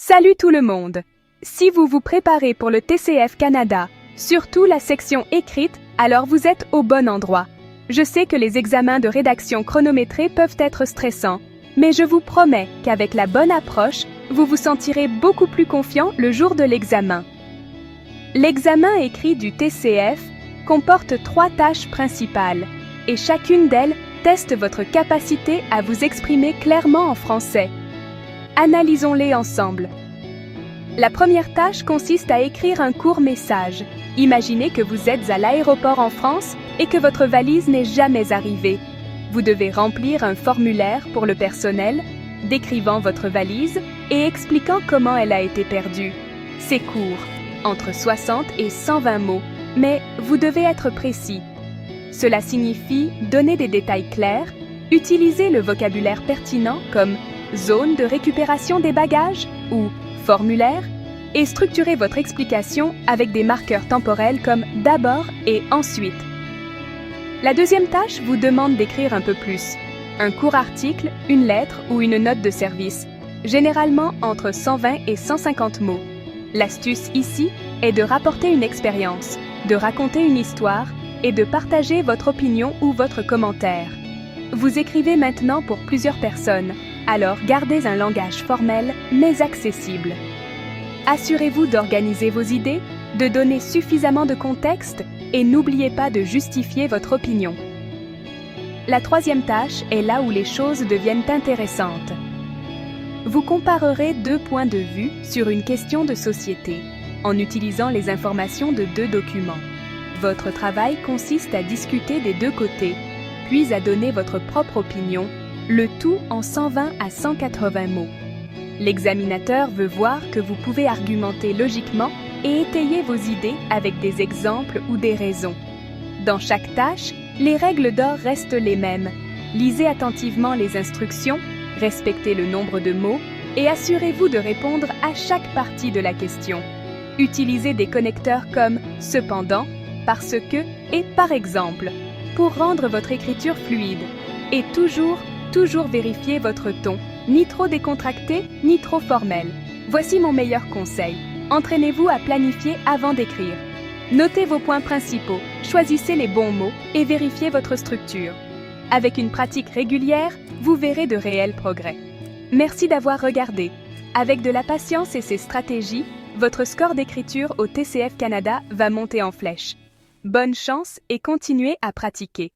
Salut tout le monde! Si vous vous préparez pour le TCF Canada, surtout la section écrite, alors vous êtes au bon endroit. Je sais que les examens de rédaction chronométrés peuvent être stressants, mais je vous promets qu'avec la bonne approche, vous vous sentirez beaucoup plus confiant le jour de l'examen. L'examen écrit du TCF comporte 3 tâches principales, et chacune d'elles teste votre capacité à vous exprimer clairement en français. Analysons-les ensemble. La première tâche consiste à écrire un court message. Imaginez que vous êtes à l'aéroport en France et que votre valise n'est jamais arrivée. Vous devez remplir un formulaire pour le personnel, décrivant votre valise et expliquant comment elle a été perdue. C'est court, entre 60 et 120 mots, mais vous devez être précis. Cela signifie donner des détails clairs, utiliser le vocabulaire pertinent comme zone de récupération des bagages ou formulaire et structurer votre explication avec des marqueurs temporels comme d'abord et ensuite. La deuxième tâche vous demande d'écrire un peu plus. Un court article, une lettre ou une note de service, généralement entre 120 et 150 mots. L'astuce ici est de rapporter une expérience, de raconter une histoire et de partager votre opinion ou votre commentaire. Vous écrivez maintenant pour plusieurs personnes, alors gardez un langage formel mais accessible. Assurez-vous d'organiser vos idées, de donner suffisamment de contexte et n'oubliez pas de justifier votre opinion. La troisième tâche est là où les choses deviennent intéressantes. Vous comparerez 2 points de vue sur une question de société en utilisant les informations de 2 documents. Votre travail consiste à discuter des 2 côtés, puis à donner votre propre opinion, le tout en 120 à 180 mots. L'examinateur veut voir que vous pouvez argumenter logiquement et étayer vos idées avec des exemples ou des raisons. Dans chaque tâche, les règles d'or restent les mêmes. Lisez attentivement les instructions, respectez le nombre de mots et assurez-vous de répondre à chaque partie de la question. Utilisez des connecteurs comme « cependant », « parce que » et « par exemple » pour rendre votre écriture fluide. Et toujours vérifier votre ton, ni trop décontracté, ni trop formel. Voici mon meilleur conseil. Entraînez-vous à planifier avant d'écrire. Notez vos points principaux, choisissez les bons mots et vérifiez votre structure. Avec une pratique régulière, vous verrez de réels progrès. Merci d'avoir regardé. Avec de la patience et ces stratégies, votre score d'écriture au TCF Canada va monter en flèche. Bonne chance et continuez à pratiquer.